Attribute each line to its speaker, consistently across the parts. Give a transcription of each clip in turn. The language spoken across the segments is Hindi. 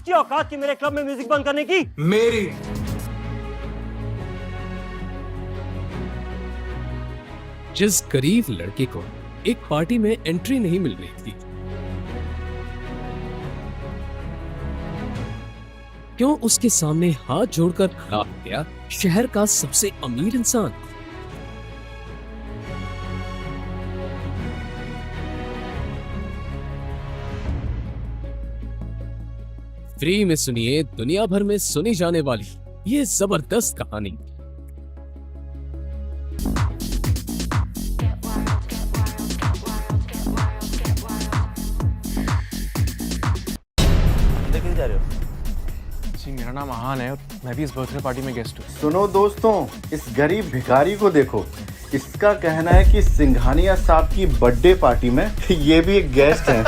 Speaker 1: किसकी औकात थी मेरे क्लब में म्यूजिक बंद करने की?
Speaker 2: मेरी।
Speaker 3: जिस गरीब लड़के को एक पार्टी में एंट्री नहीं मिल रही थी, क्यों उसके सामने हाथ जोड़कर खड़ा हो गया शहर का सबसे अमीर इंसान? फ्री में सुनिए दुनिया भर में सुनी जाने वाली ये जबरदस्त कहानी।
Speaker 1: जा रहे हो?
Speaker 4: जी मेरा नाम आहान है और मैं भी इस बर्थडे पार्टी में गेस्ट हूँ।
Speaker 5: सुनो दोस्तों, इस गरीब भिखारी को देखो। इसका कहना है कि सिंघानिया साहब की बर्थडे पार्टी में ये भी एक गेस्ट है।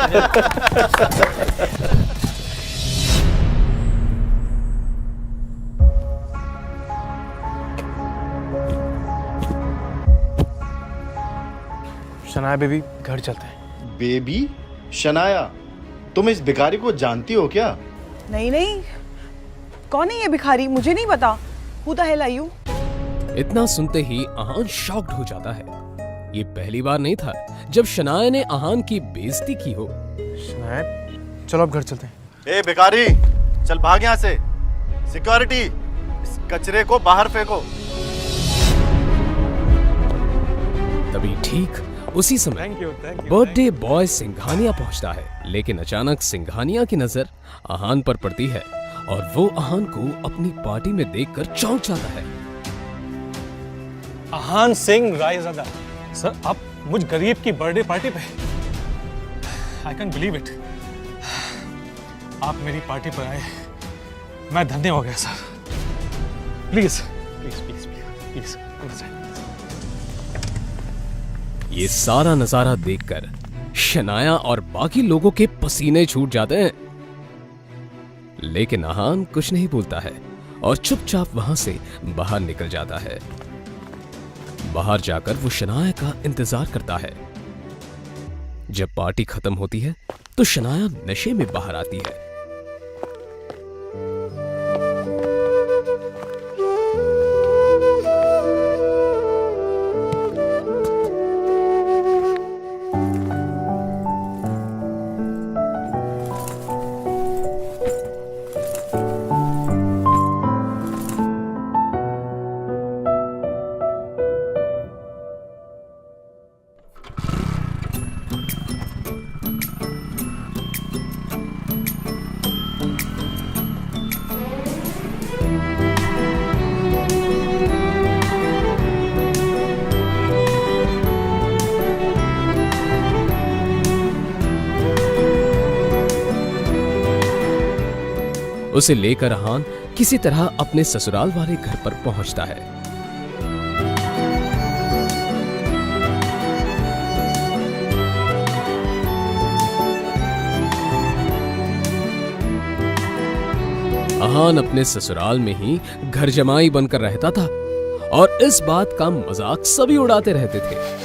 Speaker 4: शनाया बेबी, घर चलते हैं।
Speaker 5: बेबी? शनाया, तुम इस भिखारी को जानती हो क्या?
Speaker 6: नहीं नहीं, कौन है ये भिखारी? मुझे नहीं पता। Who the hell are you?
Speaker 3: इतना सुनते ही आहान शॉक्ड हो जाता है। ये पहली बार नहीं था जब शनाया ने आहान की बेइज्जती की हो।
Speaker 4: शनाया, चलो अब घर चलते हैं।
Speaker 5: ए भिखारी, चल भाग यहाँ से। सिक्योरिटी, इस कचरे को बाहर फेंको।
Speaker 3: तभी ठीक उसी समय बर्थडे बॉय सिंघानिया पहुंचता है, लेकिन अचानक सिंघानिया की नजर आहान पर पड़ती है और वो आहान को अपनी पार्टी में देखकर चौंक जाता है।
Speaker 7: आहान सिंह रायज़ादा सर, आप मुझ गरीब की बर्थडे पार्टी पे? I can believe it. आप मेरी पार्टी पर आए, मैं धन्य हो गया sir. Please please please please please.
Speaker 3: ये सारा नजारा देखकर शनाया और बाकी लोगों के पसीने छूट जाते हैं, लेकिन आहान कुछ नहीं बोलता है और चुपचाप वहां से बाहर निकल जाता है। बाहर जाकर वो शनाया का इंतजार करता है। जब पार्टी खत्म होती है तो शनाया नशे में बाहर आती है। उसे लेकर आहान किसी तरह अपने ससुराल वाले घर पर पहुंचता है। आहान अपने ससुराल में ही घर जमाई बनकर रहता था और इस बात का मजाक सभी उड़ाते रहते थे।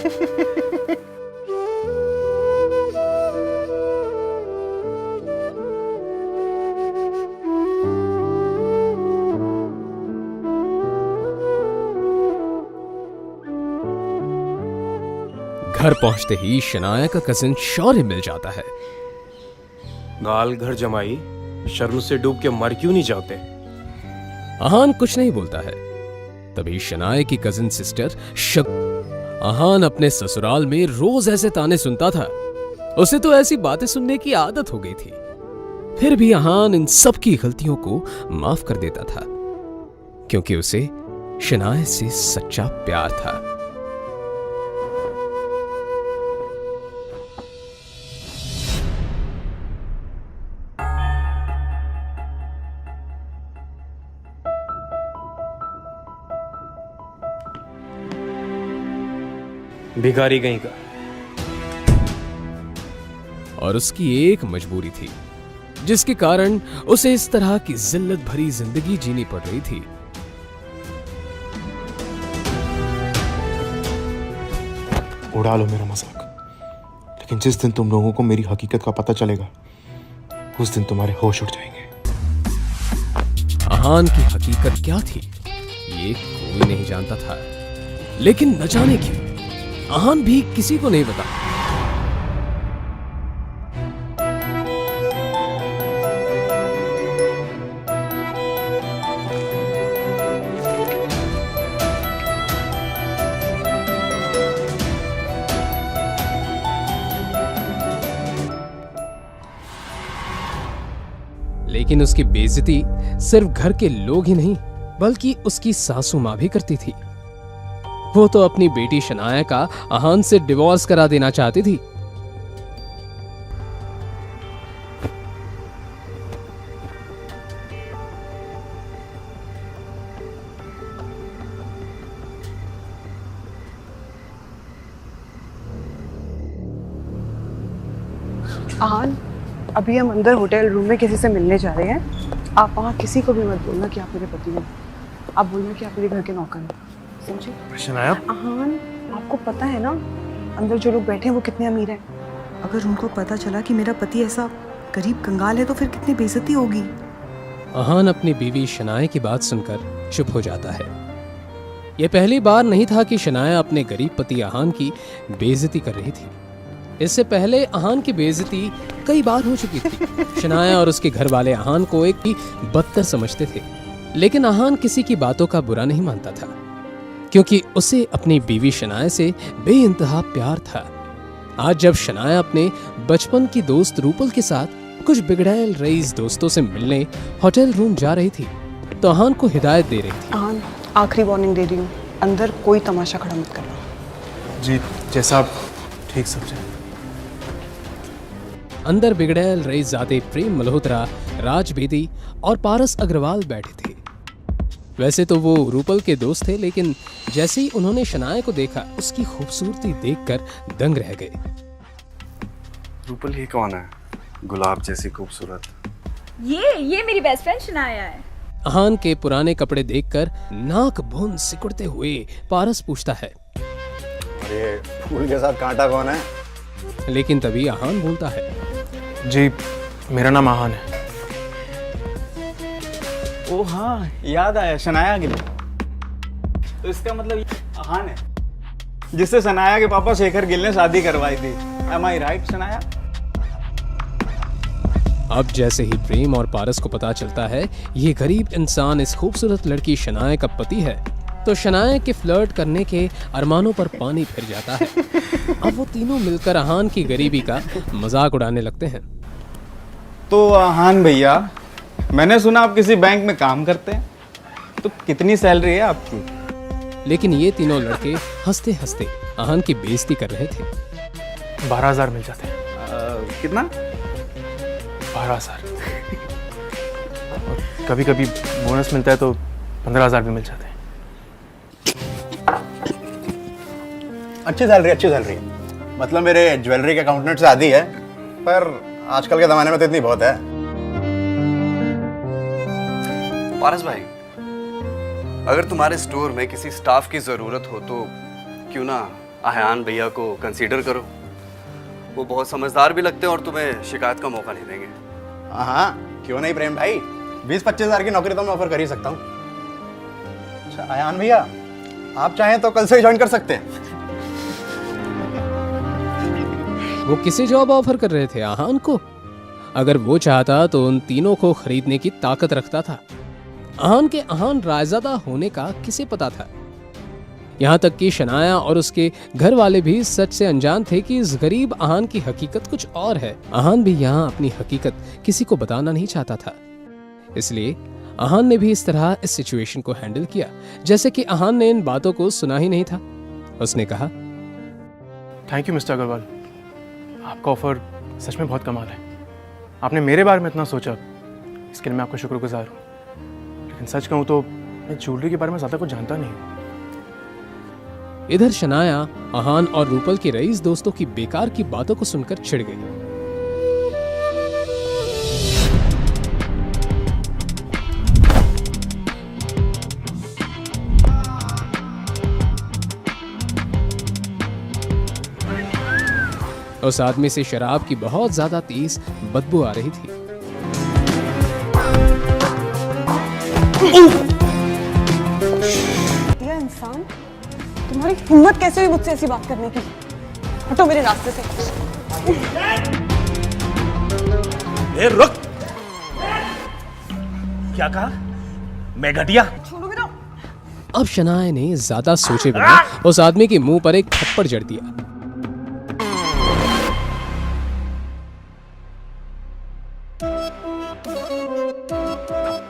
Speaker 3: घर पहुंचते ही शनाया का कजिन शौर्य मिल जाता है।
Speaker 2: गाल घर जमाई, शर्म से डूब के मर क्यों नहीं जाते?
Speaker 3: आहान कुछ नहीं बोलता है। तभी शनाया की कजिन सिस्टर आहान अपने ससुराल में रोज ऐसे ताने सुनता था। उसे तो ऐसी बातें सुनने की आदत हो गई थी। फिर भी आहान इन सब की गलतियों को माफ कर देता था, क्योंकि उसे शनाया से सच्चा प्यार था।
Speaker 2: भिखारी कहीं का।
Speaker 3: और उसकी एक मजबूरी थी, जिसके कारण उसे इस तरह की जिल्लत भरी जिंदगी जीनी पड़ रही थी।
Speaker 4: उड़ा लो मेरा मजाक, लेकिन जिस दिन तुम लोगों को मेरी हकीकत का पता चलेगा, उस दिन तुम्हारे होश उड़ जाएंगे।
Speaker 3: अहान की हकीकत क्या थी ये कोई नहीं जानता था, लेकिन न जाने क्यों अहान भी किसी को नहीं बता। लेकिन उसकी बेइज्जती सिर्फ घर के लोग ही नहीं बल्कि उसकी सासू मां भी करती थी। वो तो अपनी बेटी शनाया का अहान से डिवोर्स करा देना चाहती थी।
Speaker 6: आहान, अभी हम अंदर होटल रूम में किसी से मिलने जा रहे हैं। आप वहाँ किसी को भी मत बोलना कि आप मेरे पति हो। आप बोलना कि आप मेरे घर के नौकर हैं, समझे?
Speaker 4: शनाया,
Speaker 6: आहान, आपको पता है ना अंदर जो लोग बैठे हैं वो कितने अमीर हैं। अगर उनको पता चला कि मेरा पति ऐसा गरीब कंगाल है तो फिर कितनी बेइज्जती होगी।
Speaker 3: अहान अपनी बीवी शनाया की बात सुनकर चुप हो जाता है। यह पहली बार नहीं था कि शनाया अपने गरीब पति अहान की बेइज्जती कर रही थी। इससे पहले अहान की बेइज्जती कई बार हो चुकी थी। शनाया और उसके घर वाले अहान को एक ही बदतर समझते थे, लेकिन अहान किसी की बातों का बुरा नहीं मानता था क्योंकि उसे अपनी बीवी शनाया से बेइंतहा प्यार था। आज जब शनाया अपने बचपन की दोस्त रूपल के साथ कुछ बिगड़ैल रईस दोस्तों से मिलने होटल रूम जा रही थी तो अहान को हिदायत दे रही थी।
Speaker 6: आहान, आखिरी वार्निंग दे रही हूँ, अंदर कोई तमाशा खड़ा मत करना।
Speaker 4: जी जैसा आप ठीक समझे।
Speaker 3: अंदर बिगड़ैल रईसजादे प्रेम मल्होत्रा, राज बेदी और पारस अग्रवाल बैठे थे। वैसे तो वो रूपल के दोस्त थे, लेकिन जैसे ही उन्होंने शनाया को देखा उसकी खूबसूरती देखकर दंग रह गए।
Speaker 8: रूपल ही कौन है, गुलाब जैसी खूबसूरत?
Speaker 9: ये मेरी बेस्ट फ्रेंड शनाया है।
Speaker 3: अहान के पुराने कपड़े देखकर नाक भून सिकुड़ते हुए पारस पूछता है,
Speaker 8: अरे फूल के साथ कांटा कौन है?
Speaker 3: लेकिन तभी अहान बोलता है,
Speaker 4: जी मेरा नाम आहान है।
Speaker 5: ओ हाँ, याद आया, शनाया गिल। तो इसका मतलब ये आहान है जिससे शनाया के पापा शेखर गिल ने शादी करवाई थी। Am I right, Shanaya?
Speaker 3: अब जैसे ही प्रेम और पारस को पता चलता है ये गरीब इंसान इस खूबसूरत लड़की शनाया का पति है तो शनाया के फ्लर्ट करने के अरमानों पर पानी फिर जाता है। अब वो तीनों मिलकर अहान की गरीबी का मजाक उड़ाने लगते हैं।
Speaker 5: तो आहान भैया, मैंने सुना आप किसी बैंक में काम करते हैं, तो कितनी सैलरी है आपकी?
Speaker 3: लेकिन ये तीनों लड़के हंसते हंसते अहान की बेइज्जती कर रहे थे।
Speaker 4: 12,000 मिल जाते हैं।
Speaker 5: कितना?
Speaker 4: 12,000। कभी कभी बोनस मिलता है तो 15,000 भी मिल जाते हैं।
Speaker 8: अच्छी सैलरी। मतलब मेरे ज्वेलरी के अकाउंटेंट से आधी है, पर आजकल के जमाने में तो इतनी बहुत है। पारस भाई, अगर तुम्हारे स्टोर में किसी स्टाफ की जरूरत हो तो क्यों ना आहान भैया को कंसीडर करो। वो बहुत समझदार भी लगते हैं और तुम्हें शिकायत का मौका नहीं देंगे। हाँ, क्यों नहीं प्रेम भाई, 20-25 हज़ार की नौकरी तो मैं ऑफर कर ही सकता हूँ। अच्छा आहान भैया, आप चाहें तो कल से ही ज्वाइन कर सकते हैं।
Speaker 3: वो किसे जॉब ऑफर कर रहे थे? अहान को। अगर वो चाहता तो उन तीनों को खरीदने की ताकत रखता था। अहान के अहान रायजादा होने का किसे पता था? यहाँ तक कि शनाया और उसके घर वाले भी सच से अनजान थे कि इस गरीब अहान की हकीकत कुछ और है। अहान भी यहाँ अपनी हकीकत किसी को बताना नहीं चाहता था, इसलिए अहान ने भी इस तरह इस सिचुएशन को हैंडल किया जैसे कि अहान ने इन बातों को सुना ही नहीं था। उसने कहा,
Speaker 4: थैंक यू मिस्टर अग्रवाल, आपका ऑफर सच में बहुत कमाल है। आपने मेरे बारे में इतना सोचा, इसके लिए मैं आपका शुक्रगुजार हूँ। लेकिन सच कहूँ तो मैं ज्वेलरी के बारे में ज़्यादा कुछ जानता नहीं हूँ।
Speaker 3: इधर शनाया अहान और रूपल के रईस दोस्तों की बेकार की बातों को सुनकर चिढ़ गई। उस आदमी से शराब की बहुत ज्यादा तेज बदबू आ रही थी।
Speaker 6: घटिया इंसान, तुम्हारी हिम्मत कैसे हुई मुझसे ऐसी बात करने की? हटो मेरे रास्ते से।
Speaker 1: ए रुक! क्या कहा? मैं घटिया?
Speaker 6: छोड़ोगे तो?
Speaker 3: अब शनाया ने ज्यादा सोचे बिना उस आदमी के मुंह पर एक थप्पड़ जड़ दिया।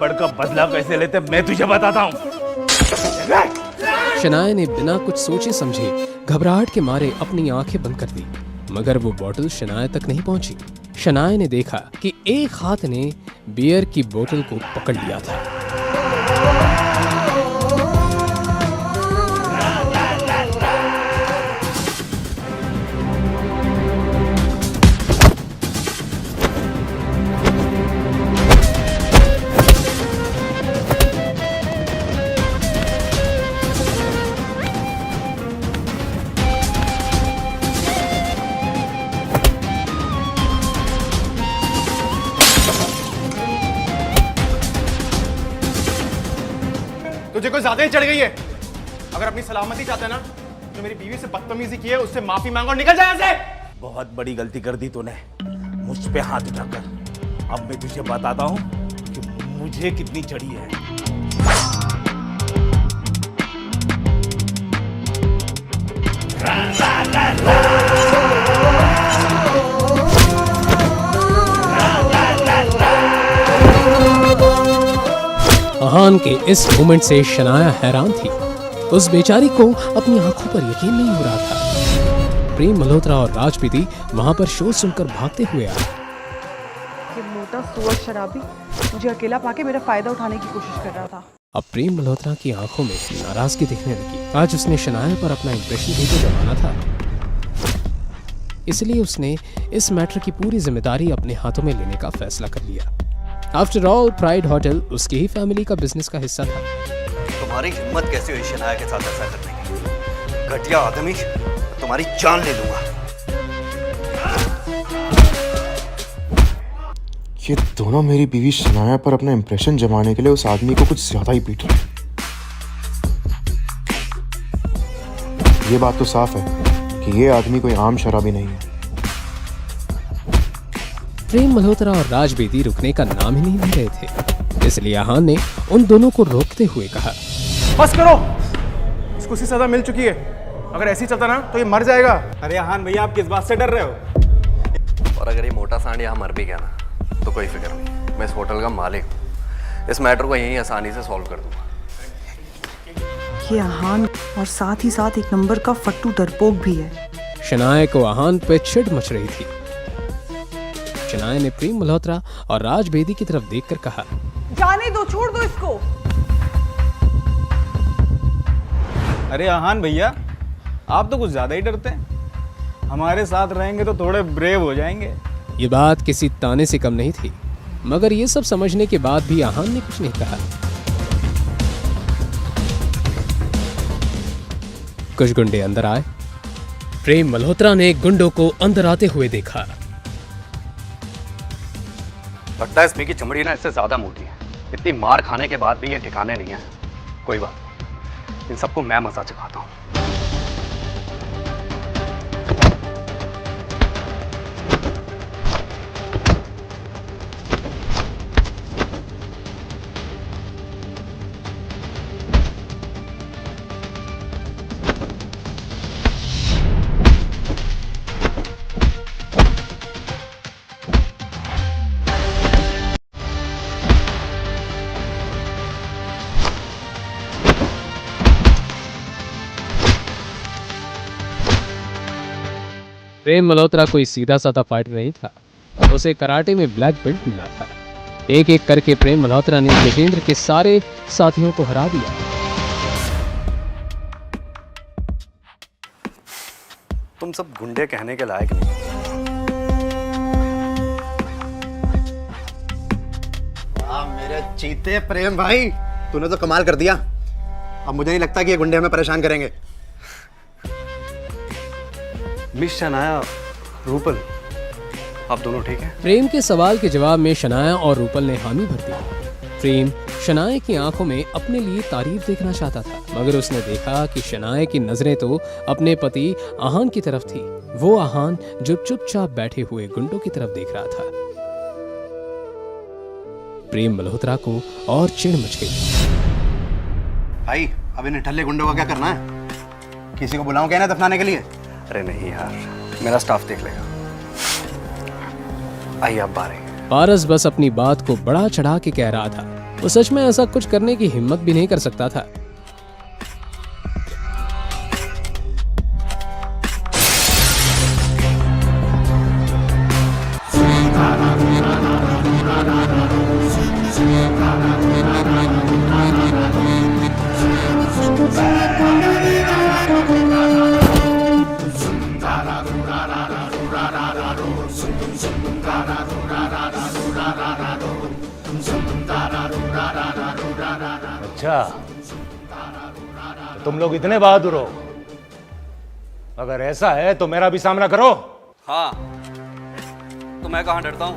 Speaker 1: थप्पड़ का बदला कैसे लेते मैं तुझे बताता हूँ।
Speaker 3: शनाया ने बिना कुछ सोचे समझे घबराहट के मारे अपनी आंखें बंद कर दी, मगर वो बोतल शनाया तक नहीं पहुंची। शनाया ने देखा कि एक हाथ ने बियर की बोतल को पकड़ लिया था।
Speaker 4: तुझे कोई ज्यादा ही चढ़ गई है। अगर अपनी सलामती चाहते ना तो मेरी बीवी से बदतमीजी की है उससे माफी मांगो और निकल जाए यहाँ से।
Speaker 1: बहुत बड़ी गलती कर दी तूने मुझ पे हाथ उठाकर। अब मैं तुझे बताता हूँ कि मुझे कितनी चढ़ी है।
Speaker 3: अहान के इस मोमेंट से शनाया हैरान थी। उस बेचारी को अपनी आंखों पर यकीन नहीं हो रहा था। प्रेम मल्होत्रा और राज बेदी वहां पर शोर सुनकर भागते हुए आए।
Speaker 6: ये मोटा सुअर शराबी मुझे अकेला पाके मेरा फायदा उठाने की कोशिश कर रहा था।
Speaker 3: अब प्रेम मल्होत्रा की आंखों में नाराजगी दिखने लगी। आज उसने शनाया पर अपना इंप्रेशन भी तो जमाना था, इसलिए उसने इस मैटर की पूरी जिम्मेदारी अपने हाथों में लेने का फैसला कर लिया। आफ्टर ऑल प्राइड होटल उसकी ही फैमिली का बिजनेस का हिस्सा था।
Speaker 8: तुम्हारी हिम्मत कैसे हुई शनाया के साथ ऐसा करने की? घटिया आदमी, तुम्हारी जान ले लूंगा।
Speaker 10: ये दोनों मेरी बीवी शनाया पर अपना इंप्रेशन जमाने के लिए उस आदमी को कुछ ज्यादा ही पीट रहे। ये बात तो साफ है कि ये आदमी कोई आम शराबी नहीं है।
Speaker 3: प्रेम मल्होत्रा और राज बेदी रुकने का नाम ही नहीं ले रहे थे, इसलिए अहान ने उन दोनों को रोकते हुए कहा,
Speaker 4: बस करो, इसको सी सजा मिल चुकी है। अगर ऐसे ही चलता ना तो ये मर जाएगा।
Speaker 5: अरे अहान भैया, आप किस बात से डर रहे हो?
Speaker 8: और अगर ये मोटा सांड यहाँ मर भी गया ना तो कोई फिक्र नहीं, मैं इस होटल का मालिक हूँ। इस मैटर को यहीं आसानी से सॉल्व कर दूंगा।
Speaker 6: ये अहान और साथ ही साथ एक नंबर का फट्टू डरपोक भी है।
Speaker 3: शनाया को अहान पे चिढ़ मच रही थी। शनाया ने प्रेम मल्होत्रा और राज बेदी की तरफ देखकर कहा,
Speaker 6: जाने दो, छोड़ दो इसको।
Speaker 5: अरे अहान भैया, आप तो कुछ ज्यादा ही डरते हैं। हमारे साथ रहेंगे तो थोड़े ब्रेव हो जाएंगे।
Speaker 3: ये बात किसी ताने से कम नहीं थी, मगर ये सब समझने के बाद भी अहान ने कुछ नहीं कहा। कुछ गुंडे अंदर आए। प्रेम मल्होत्रा ने गुंडों को अंदर आते हुए देखा।
Speaker 8: लगता है इसमें की चमड़ी ना इससे ज्यादा मोटी है। इतनी मार खाने के बाद भी ये ठिकाने नहीं है। कोई बात नहीं, इन सबको मैं मजा चखाता हूँ।
Speaker 3: प्रेम मल्होत्रा कोई सीधा साधा फाइटर नहीं था, उसे कराटे में ब्लैक बेल्ट मिला था। एक एक करके प्रेम मल्होत्रा ने गजेंद्र के सारे साथियों को हरा दिया।
Speaker 8: तुम सब गुंडे कहने के लायक नहीं।
Speaker 11: मेरे चीते प्रेम भाई, तूने तो कमाल कर दिया। अब मुझे नहीं लगता कि ये गुंडे हमें परेशान करेंगे।
Speaker 8: मिस शनाया, रूपल, आप दोनों ठीक हैं?
Speaker 3: प्रेम के सवाल के जवाब में शनाया और रूपल ने हामी भर दी। प्रेम शनाया की आंखों में अपने लिए तारीफ देखना चाहता था, मगर उसने देखा कि शनाया की नजरें तो अपने पति आहान की तरफ थी। वो आहान जो चुपचाप बैठे हुए गुंडों की तरफ देख रहा था। प्रेम मल्होत्रा को और चिढ़ मच गई।
Speaker 11: भाई अब इन ठल्ले गुंडों का क्या करना है? किसी को बुलाऊं क्या ना दफनाने के लिए?
Speaker 8: अरे नहीं यार, मेरा स्टाफ देख लेगा। आइए आप बाहर आइए।
Speaker 3: पारस बस अपनी बात को बड़ा चढ़ा के कह रहा था। वो सच में ऐसा कुछ करने की हिम्मत भी नहीं कर सकता था।
Speaker 1: अच्छा, तो तुम लोग इतने बहादुर हो? अगर ऐसा है तो मेरा भी सामना करो।
Speaker 8: हाँ, तो मैं कहाँ डरता हूँ?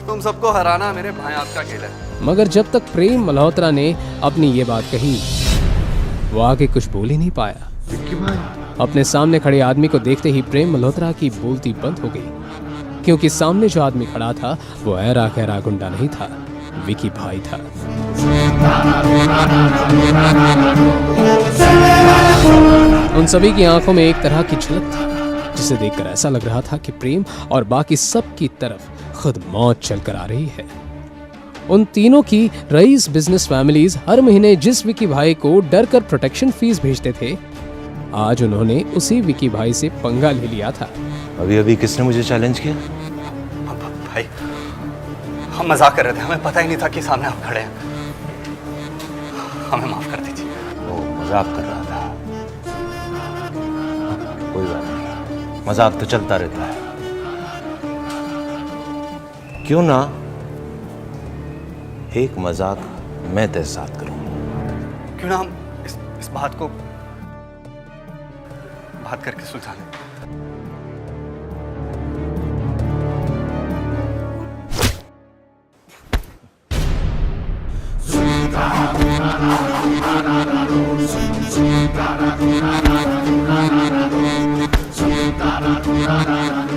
Speaker 8: तुम सबको हराना मेरे भाई आपका खेल है।
Speaker 3: मगर जब तक प्रेम मल्होत्रा ने अपनी ये बात कही, वो आगे कुछ बोल ही नहीं पाया। अपने सामने खड़े आदमी को देखते ही प्रेम मल्होत्रा की बोलती बंद हो गई, क्योंकि सामने जो आदमी खड़ा था वो ऐरा खैरा गुंडा नहीं था, विकी भाई था। उन सभी की आंखों में एक तरह की झलक थी, जिसे देखकर ऐसा लग रहा था कि प्रेम और बाकी सब की तरफ खुद मौत चलकर आ रही है। उन तीनों की रईस बिजनेस फैमिलीज हर महीने जिस विकी भाई को डर कर प्रोटेक्शन फीस भेजते थे, आज उन्होंने उसी विकी भाई से पंगा ले लिया था।
Speaker 1: अभी अभी किसने मुझे चैलेंज किया?
Speaker 8: भाई, हम मजाक कर रहे थे, हमें पता ही नहीं था कि सामने आप खड़े हैं। हमें माफ कर दीजिए।
Speaker 1: वो मजाक कर रहा था। कोई बात नहीं, मजाक तो चलता रहता है। क्यों ना एक मजाक मैं तेरे साथ करूं?
Speaker 8: क्यों ना हम इस बात को बात करके सुलझा लें।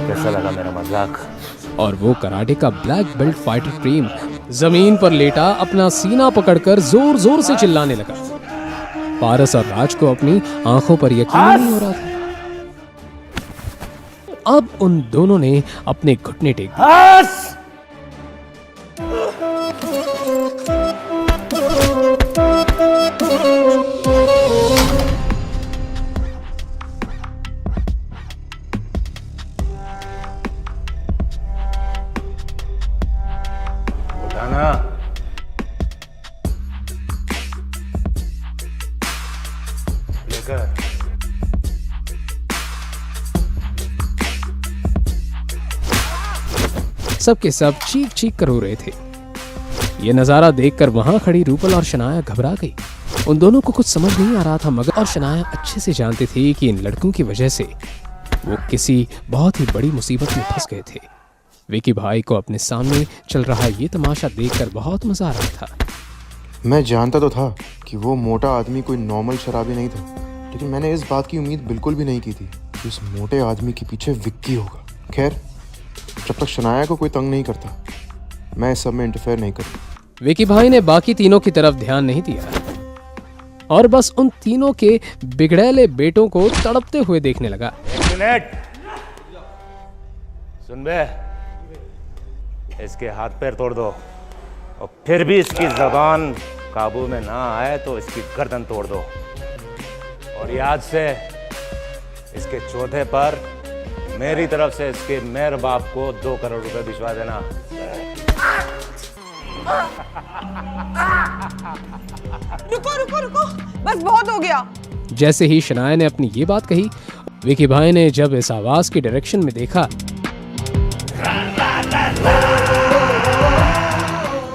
Speaker 1: कैसा लगा मेरा मजाक?
Speaker 3: और वो कराटे का ब्लैक बेल्ट फाइटर प्रेम जमीन पर लेटा अपना सीना पकड़कर जोर जोर से चिल्लाने लगा। पारस और राज को अपनी आंखों पर यकीन नहीं हो रहा था। अब उन दोनों ने अपने घुटने टेक दिए। सबके सब चीख चीख कर रो रहे थे। ये नजारा देखकर वहां खड़ी रूपल और शनाया घबरा गई। उन दोनों को कुछ समझ नहीं आ रहा था, मगर और शनाया अच्छे से जानते थे कि इन लड़कों की वजह से वो किसी बहुत ही बड़ी मुसीबत में फंस गए थे। विकी भाई को अपने सामने चल रहा ये तमाशा देखकर बहुत मजा आ रहा था।
Speaker 10: मैं जानता तो था कि वो मोटा आदमी कोई नॉर्मल शराबी नहीं था, लेकिन मैंने इस बात की उम्मीद बिल्कुल भी नहीं की थी कि उस मोटे आदमी के पीछे विक्की होगा। खैर, जब तक शनाया को कोई तंग नहीं करता, मैं इस सब में इंटरफेयर नहीं करता।
Speaker 3: विकी भाई ने बाकी तीनों की तरफ ध्यान नहीं दिया और बस उन तीनों के बिगड़ैले बेटों को तड़पते हुए देखने लगा।
Speaker 1: सुन बे, इसके हाथ पैर तोड़ दो और फिर भी इसकी जबान काबू में ना आए तो इसकी गर्दन तोड़ दो। और याद से इसके चौथे पर मेरी तरफ से इसके मेरे बाप को 2 करोड़ रुपए भिजवा देना।
Speaker 6: रुको रुको रुको, बस बहुत हो गया।
Speaker 3: जैसे ही शनाया ने अपनी ये बात कही, विकी भाई ने जब इस आवाज की डायरेक्शन में देखा,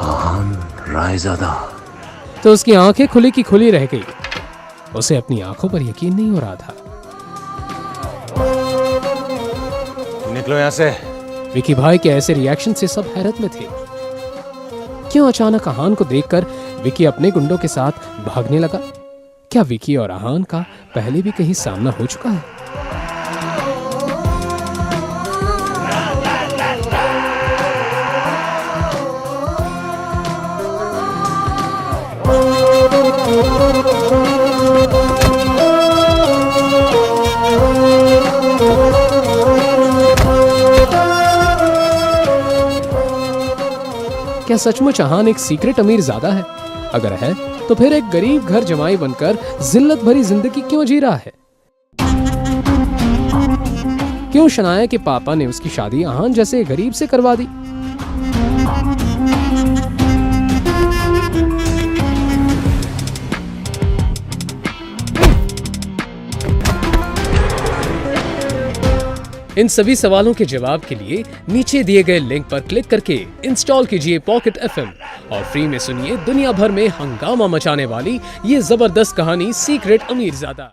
Speaker 1: आहान रायज़ादा,
Speaker 3: तो उसकी आंखें खुली की खुली रह गई। उसे अपनी आंखों पर यकीन नहीं हो रहा था।
Speaker 1: निकलो यहां से।
Speaker 3: विकी भाई के ऐसे रिएक्शन से सब हैरत में थे। क्यों अचानक आहान को देखकर विकी अपने गुंडों के साथ भागने लगा। क्या विकी और अहान का पहले भी कहीं सामना हो चुका है? क्या सचमुच अहान एक सीक्रेट अमीर ज़्यादा है? अगर है तो फिर एक गरीब घर जमाई बनकर जिल्लत भरी जिंदगी क्यों जी रहा है? क्यों शनाया के पापा ने उसकी शादी अहान जैसे गरीब से करवा दी? इन सभी सवालों के जवाब के लिए नीचे दिए गए लिंक पर क्लिक करके इंस्टॉल कीजिए पॉकेट FM और फ्री में सुनिए दुनिया भर में हंगामा मचाने वाली ये जबरदस्त कहानी सीक्रेट अमीरजादा।